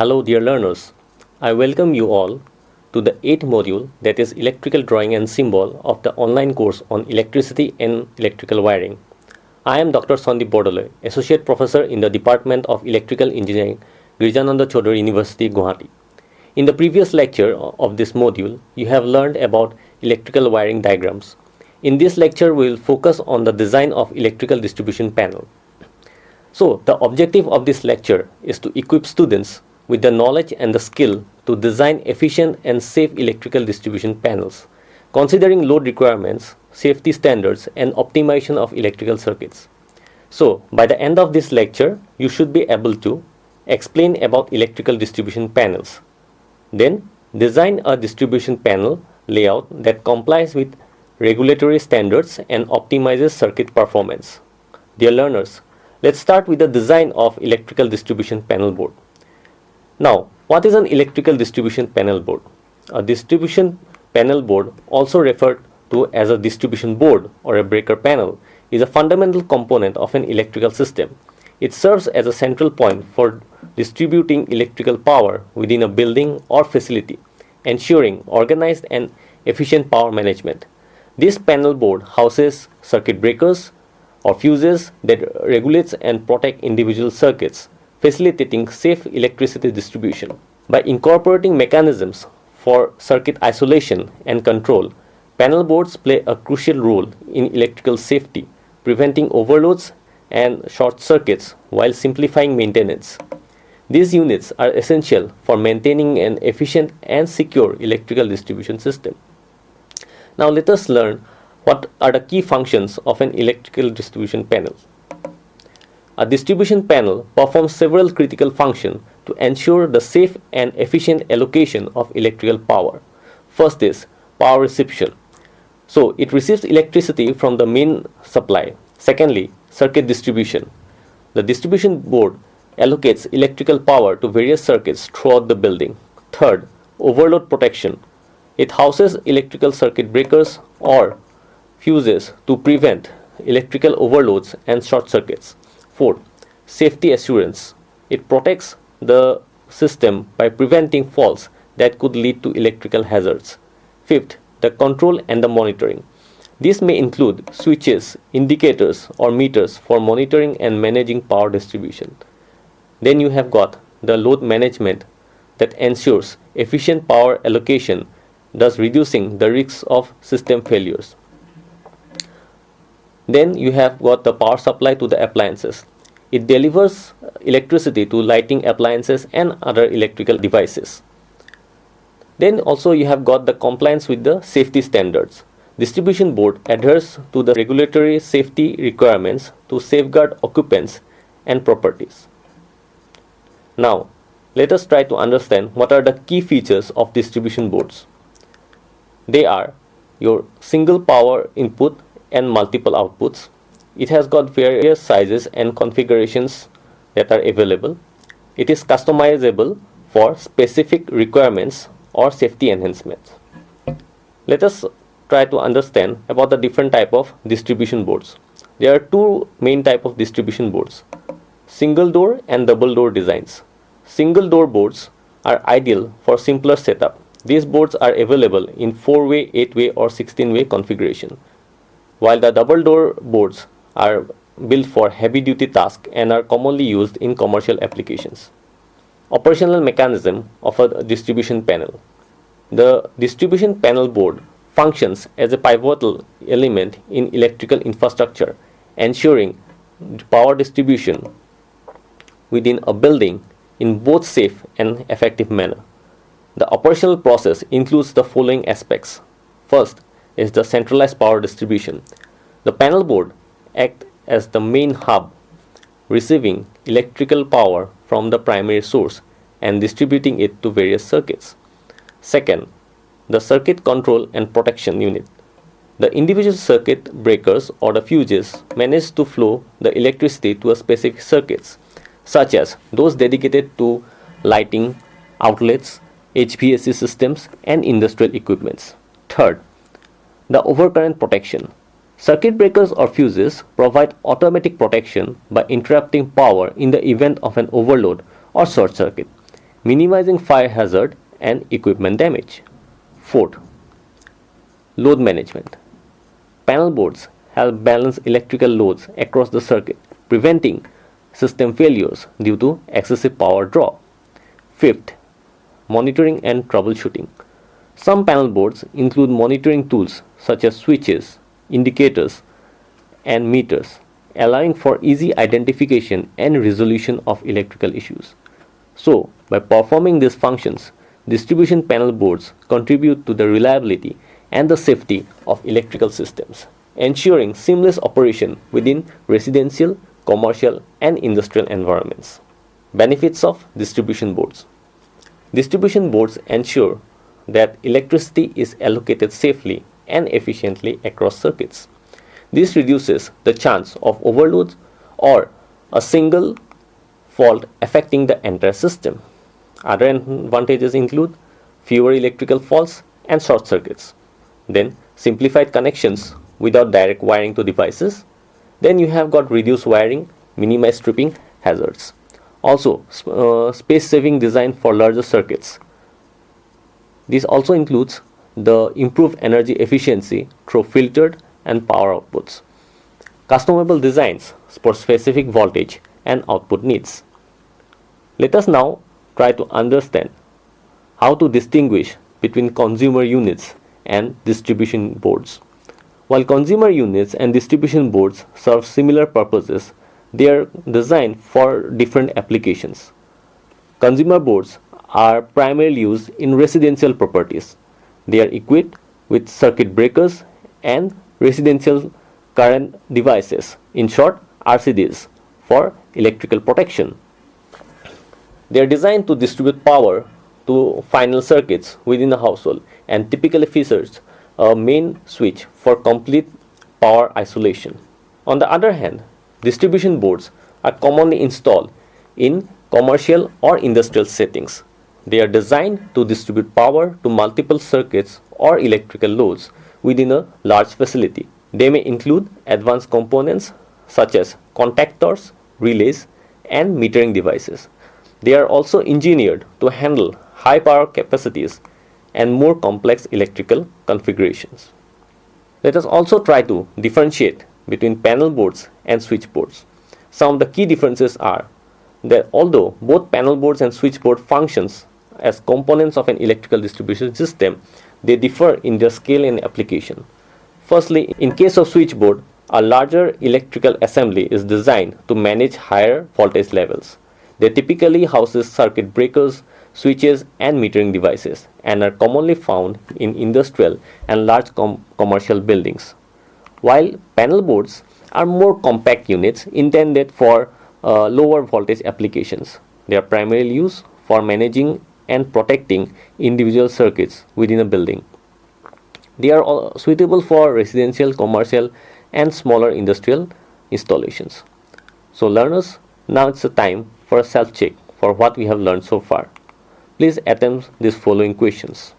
Hello dear learners, I welcome you all to the 8th module, that is Electrical Drawing and Symbol, of the online course on Electricity and Electrical Wiring. I am Dr. Sandeep Bordole, Associate Professor in the Department of Electrical Engineering, Girijananda Chaudhary University, Guwahati. In the previous lecture of this module, you have learned about electrical wiring diagrams. In this lecture, we will focus on the design of electrical distribution panel. So, the objective of this lecture is to equip students with the knowledge and the skill to design efficient and safe electrical distribution panels, considering load requirements, safety standards, and optimization of electrical circuits. So, by the end of this lecture, you should be able to explain about electrical distribution panels. Then, design a distribution panel layout that complies with regulatory standards and optimizes circuit performance. Dear learners, let's start with the design of electrical distribution panel board. Now, what is an electrical distribution panel board? A distribution panel board, also referred to as a distribution board or a breaker panel, is a fundamental component of an electrical system. It serves as a central point for distributing electrical power within a building or facility, ensuring organized and efficient power management. This panel board houses circuit breakers or fuses that regulates and protect individual circuits, facilitating safe electricity distribution. By incorporating mechanisms for circuit isolation and control, panel boards play a crucial role in electrical safety, preventing overloads and short circuits while simplifying maintenance. These units are essential for maintaining an efficient and secure electrical distribution system. Now let us learn what are the key functions of an electrical distribution panel. A distribution panel performs several critical functions to ensure the safe and efficient allocation of electrical power. First is power reception. So it receives electricity from the main supply. Secondly, circuit distribution. The distribution board allocates electrical power to various circuits throughout the building. Third, overload protection. It houses electrical circuit breakers or fuses to prevent electrical overloads and short circuits. Fourth, safety assurance. It protects the system by preventing faults that could lead to electrical hazards. Fifth, the control and the monitoring. This may include switches, indicators, or meters for monitoring and managing power distribution. Then you have got the load management that ensures efficient power allocation, thus reducing the risks of system failures. Then you have got the power supply to the appliances. It delivers electricity to lighting appliances and other electrical devices. Then also you have got the compliance with the safety standards. Distribution board adheres to the regulatory safety requirements to safeguard occupants and properties. Now, let us try to understand what are the key features of distribution boards. They are your single power input and multiple outputs. It has got various sizes and configurations that are available. It is customizable for specific requirements or safety enhancements. Let us try to understand about the different type of distribution boards. There are two main type of distribution boards: single door and double door designs. Single door boards are ideal for simpler setup. These boards are available in 4-way, 8-way or 16-way configuration, while the double door boards are built for heavy duty tasks and are commonly used in commercial applications. Operational mechanism of a distribution panel. The distribution panel board functions as a pivotal element in electrical infrastructure, ensuring power distribution within a building in both safe and effective manner. The operational process includes the following aspects. First is the centralized power distribution. The panel board acts as the main hub, receiving electrical power from the primary source and distributing it to various circuits. Second, the circuit control and protection unit. The individual circuit breakers or the fuses manage to flow the electricity to a specific circuits, such as those dedicated to lighting, outlets, HVAC systems, and industrial equipments. Third, the overcurrent protection. Circuit breakers or fuses provide automatic protection by interrupting power in the event of an overload or short circuit. minimizing fire hazard and equipment damage. Fourth, load management. Panel boards help balance electrical loads across the circuit, preventing system failures due to excessive power draw. Fifth, monitoring and troubleshooting. Some panel boards include monitoring tools such as switches, indicators, and meters, allowing for easy identification and resolution of electrical issues. So, by performing these functions, distribution panel boards contribute to the reliability and the safety of electrical systems, ensuring seamless operation within residential, commercial, and industrial environments. Benefits of distribution boards. Distribution boards ensure that electricity is allocated safely and efficiently across circuits. This reduces the chance of overloads or a single fault affecting the entire system. Other advantages include fewer electrical faults and short circuits. Then simplified connections without direct wiring to devices. Then you have got reduced wiring, minimized tripping hazards. Also, space-saving design for larger circuits. This also includes the improved energy efficiency through filtered and power outputs. Customizable designs for specific voltage and output needs. Let us now try to understand how to distinguish between consumer units and distribution boards. While consumer units and distribution boards serve similar purposes, they are designed for different applications. Consumer boards are primarily used in residential properties. They are equipped with circuit breakers and residential current devices, in short RCDs, for electrical protection. They are designed to distribute power to final circuits within a household and typically features a main switch for complete power isolation. On the other hand, distribution boards are commonly installed in commercial or industrial settings. They are designed to distribute power to multiple circuits or electrical loads within a large facility. They may include advanced components such as contactors, relays, and metering devices. They are also engineered to handle high power capacities and more complex electrical configurations. Let us also try to differentiate between panel boards and switch boards. Some of the key differences are that although both panel boards and switchboard functions as components of an electrical distribution system, they differ in their scale and application. Firstly, in case of switchboard, a larger electrical assembly is designed to manage higher voltage levels. They typically houses circuit breakers, switches, and metering devices, and are commonly found in industrial and large commercial buildings. While panel boards are more compact units intended for lower voltage applications. They are primarily used for managing and protecting individual circuits within a building. They are suitable for residential, commercial, and smaller industrial installations. So learners, now it's the time for a self-check for what we have learned so far. Please attempt these following questions.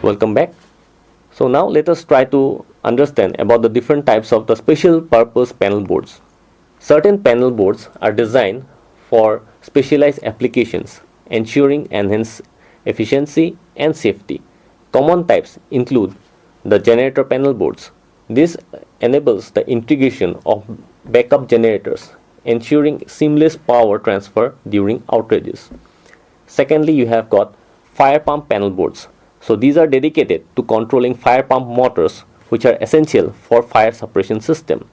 Welcome back. So now let us try to understand about the different types of the special purpose panel boards. Certain panel boards are designed for specialized applications, ensuring enhanced efficiency and safety. Common types include the generator panel boards. This enables the integration of backup generators, ensuring seamless power transfer during outages. Secondly, you have got fire pump panel boards. So these are dedicated to controlling fire pump motors, which are essential for fire suppression system.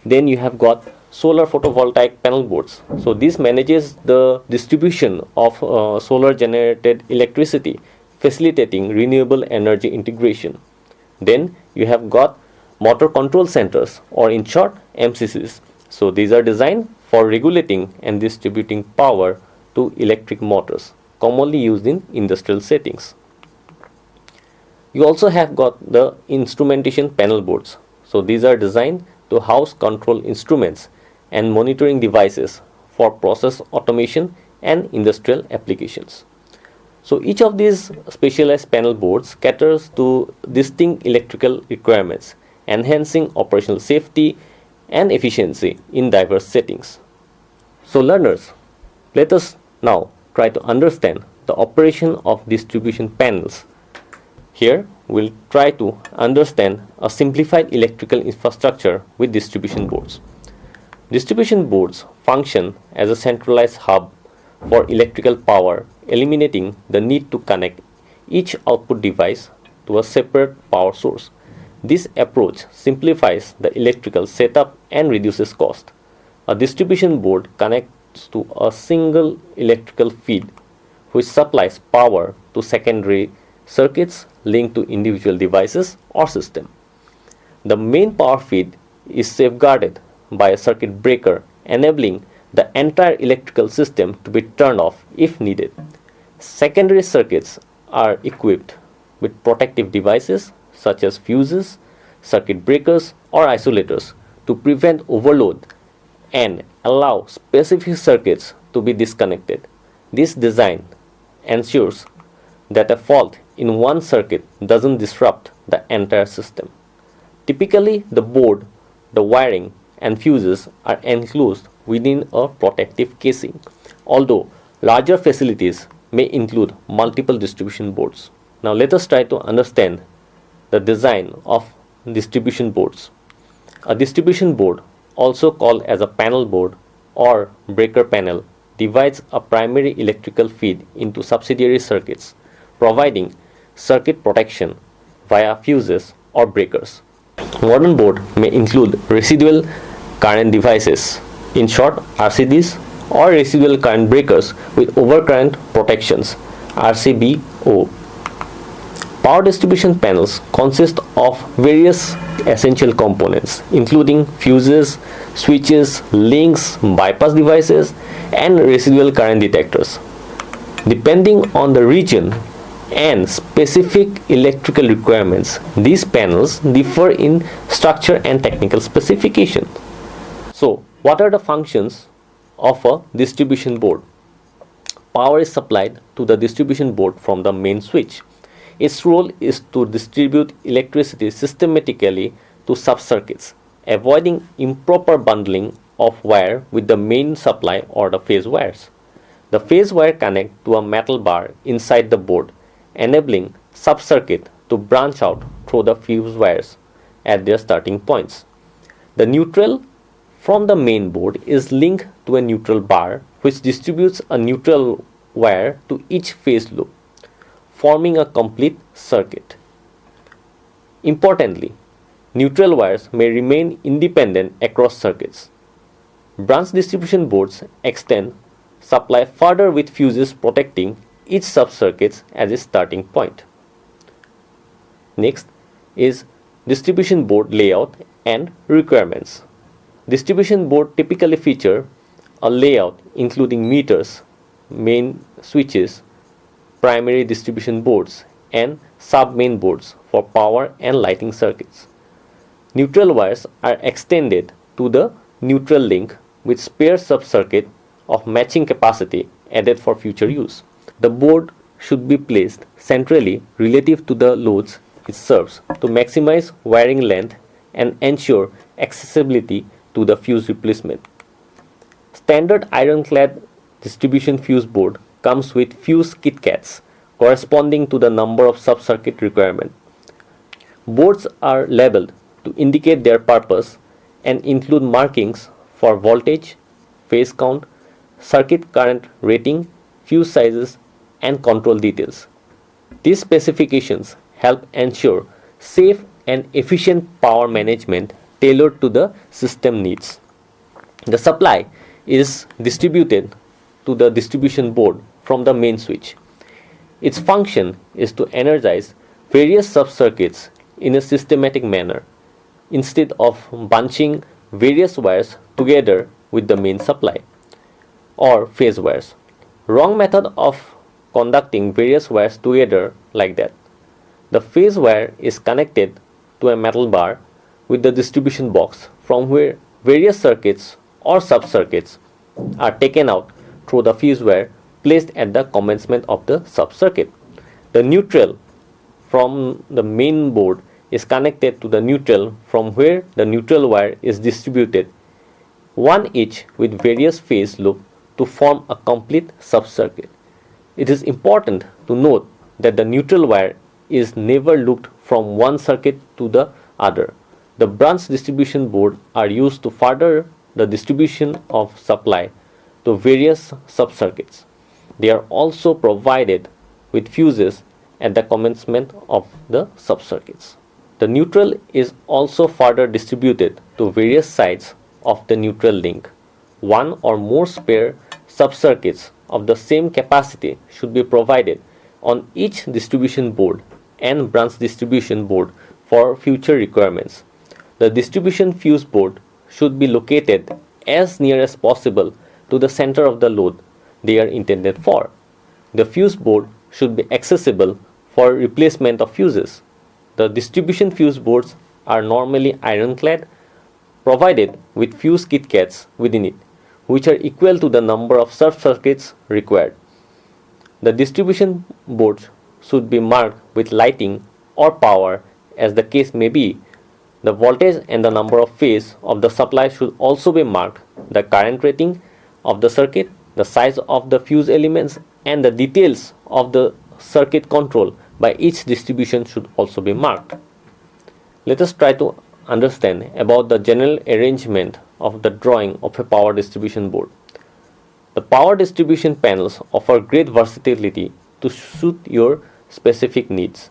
Then you have got solar photovoltaic panel boards. So this manages the distribution of solar generated electricity, facilitating renewable energy integration. Then you have got motor control centers, or in short MCCs. So these are designed for regulating and distributing power to electric motors, commonly used in industrial settings. You also have got the instrumentation panel boards. So these are designed to house control instruments and monitoring devices for process automation and industrial applications. So each of these specialized panel boards caters to distinct electrical requirements, enhancing operational safety and efficiency in diverse settings. So learners, let us now try to understand the operation of distribution panels. Here we'll try to understand a simplified electrical infrastructure with distribution boards. Distribution boards function as a centralized hub for electrical power, eliminating the need to connect each output device to a separate power source. This approach simplifies the electrical setup and reduces cost. A distribution board connects to a single electrical feed which supplies power to secondary circuits linked to individual devices or system. The main power feed is safeguarded by a circuit breaker, enabling the entire electrical system to be turned off if needed. Secondary circuits are equipped with protective devices such as fuses, circuit breakers, or isolators to prevent overload and allow specific circuits to be disconnected. This design ensures that a fault in one circuit doesn't disrupt the entire system. Typically, the board, the wiring, and fuses are enclosed within a protective casing, although larger facilities may include multiple distribution boards. Now let us try to understand the design of distribution boards. A distribution board, also called as a panel board or breaker panel, divides a primary electrical feed into subsidiary circuits, providing circuit protection via fuses or breakers. Modern board may include residual current devices, in short RCDs, or residual current breakers with overcurrent protections, RCBO. Power distribution panels consist of various essential components including fuses, switches, links, bypass devices, and residual current detectors. Depending on the region and specific electrical requirements, these panels differ in structure and technical specification. So, what are the functions of a distribution board? Power is supplied to the distribution board from the main switch. Its role is to distribute electricity systematically to sub-circuits, avoiding improper bundling of wire with the main supply or the phase wires. The phase wire connect to a metal bar inside the board, enabling sub-circuit to branch out through the fuse wires at their starting points. The neutral from the main board is linked to a neutral bar which distributes a neutral wire to each phase loop, forming a complete circuit. Importantly, neutral wires may remain independent across circuits. Branch distribution boards extend supply further with fuses protecting each sub-circuits as a starting point. Next is distribution board layout and requirements. Distribution board typically feature a layout including meters, main switches, primary distribution boards, and sub-main boards for power and lighting circuits. Neutral wires are extended to the neutral link with spare sub-circuit of matching capacity added for future use. The board should be placed centrally relative to the loads it serves to maximize wiring length and ensure accessibility to the fuse replacement. Standard ironclad distribution fuse board comes with fuse KitKats corresponding to the number of sub-circuit requirement. Boards are labeled to indicate their purpose and include markings for voltage, phase count, circuit current rating, fuse sizes, and control details. These specifications help ensure safe and efficient power management tailored to the system needs. The supply is distributed to the distribution board from the main switch. Its function is to energize various sub-circuits in a systematic manner instead of bunching various wires together with the main supply or phase wires. Wrong method of conducting various wires together like that. The phase wire is connected to a metal bar with the distribution box from where various circuits or sub-circuits are taken out through the fuse wire placed at the commencement of the sub-circuit. The neutral from the main board is connected to the neutral from where the neutral wire is distributed, one each with various phase loop to form a complete sub-circuit. It is important to note that the neutral wire is never looped from one circuit to the other. The branch distribution board are used to further the distribution of supply to various sub-circuits. They are also provided with fuses at the commencement of the sub-circuits. The neutral is also further distributed to various sides of the neutral link. One or more spare sub-circuits of the same capacity should be provided on each distribution board and branch distribution board for future requirements. The distribution fuse board should be located as near as possible to the center of the load they are intended for. The fuse board should be accessible for replacement of fuses. The distribution fuse boards are normally ironclad, provided with fuse KitKats within it, which are equal to the number of sub-circuits required. The distribution boards should be marked with lighting or power as the case may be. The voltage and the number of phase of the supply should also be marked. The current rating of the circuit, the size of the fuse elements, and the details of the circuit control by each distribution should also be marked. Let us try to understand about the general arrangement of the drawing of a power distribution board. The power distribution panels offer great versatility to suit your specific needs.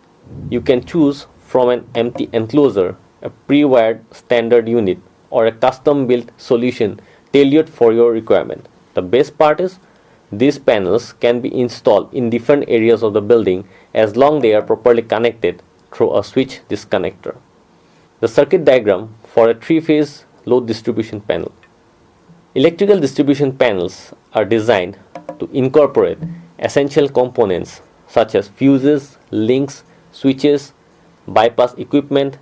You can choose from an empty enclosure, a pre-wired standard unit, or a custom-built solution tailored for your requirement. The best part is these panels can be installed in different areas of the building as long they are properly connected through a switch disconnector. The circuit diagram for a three-phase load distribution panel. Electrical distribution panels are designed to incorporate essential components such as fuses, links, switches, bypass equipment,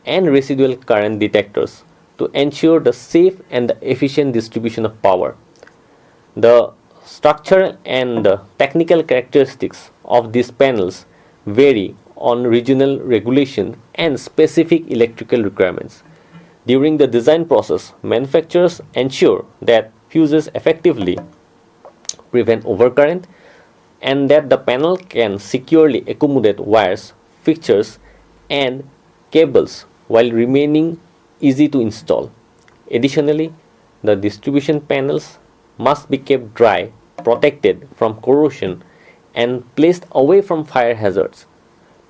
and residual current detectors to ensure the safe and the efficient distribution of power. The structural and the technical characteristics of these panels vary on regional regulation and specific electrical requirements. During the design process, manufacturers ensure that fuses effectively prevent overcurrent and that the panel can securely accommodate wires, fixtures, and cables while remaining easy to install. Additionally, the distribution panels must be kept dry, protected from corrosion, and placed away from fire hazards,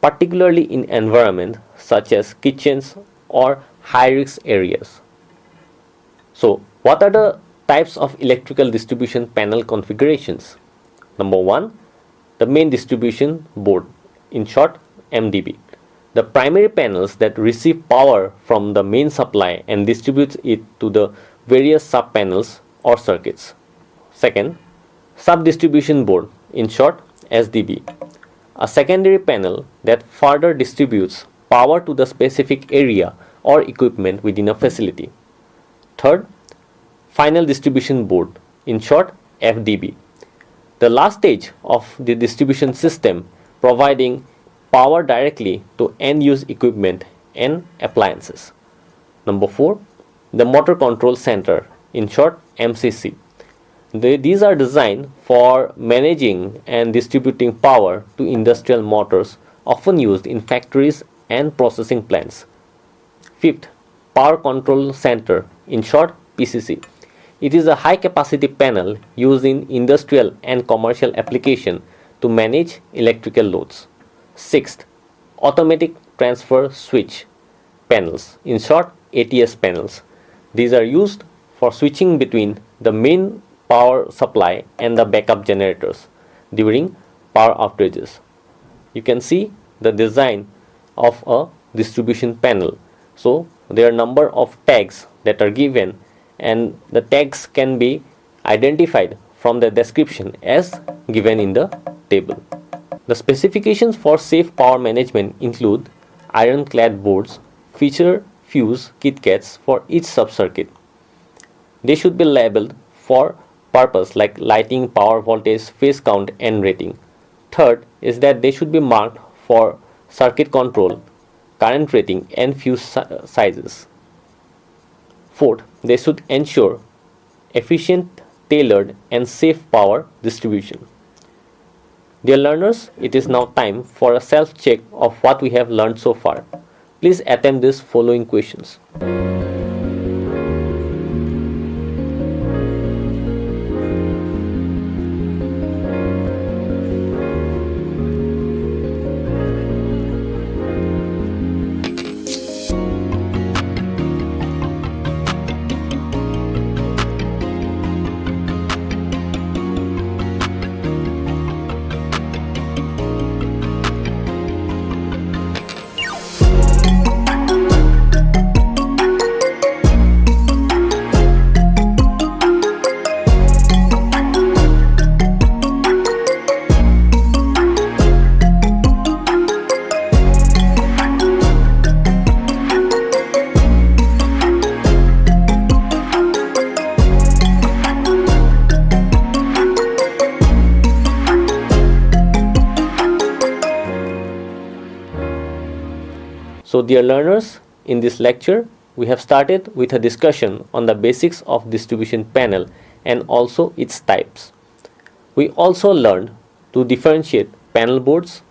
particularly in environments such as kitchens or high-risk areas. So, what are the types of electrical distribution panel configurations? Number 1, the main distribution board, in short MDB. The primary panels that receive power from the main supply and distributes it to the various sub-panels or circuits. Second, sub-distribution board, in short SDB. A secondary panel that further distributes power to the specific area or equipment within a facility. Third, final distribution board, in short FDB. The last stage of the distribution system providing power directly to end-use equipment and appliances. Number 4, the motor control center, in short MCC. These are designed for managing and distributing power to industrial motors often used in factories and processing plants. Fifth, power control center, in short PCC. It is a high capacity panel used in industrial and commercial application to manage electrical loads. Sixth, automatic transfer switch panels, in short ATS panels. These are used for switching between the main power supply and the backup generators during power outages. You can see the design of a distribution panel. So there are number of tags that are given, and the tags can be identified from the description as given in the table. The specifications for safe power management include ironclad boards, feature fuse KitKats for each subcircuit. They should be labeled for purpose like lighting, power voltage, phase count and rating. Third is that they should be marked for circuit control, current rating and fuse sizes. Fourth, they should ensure efficient, tailored and safe power distribution. Dear learners, it is now time for a self-check of what we have learned so far. Please attempt these following questions. So dear learners, in this lecture, we have started with a discussion on the basics of distribution panel and also its types. We also learned to differentiate panel boards,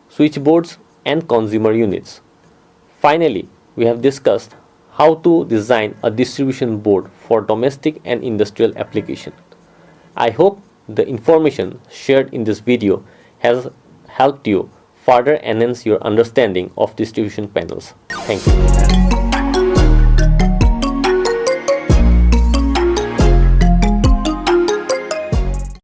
switchboards and consumer units. Finally, we have discussed how to design a distribution board for domestic and industrial application. I hope the information shared in this video has helped you further enhance your understanding of distribution panels. Thank you.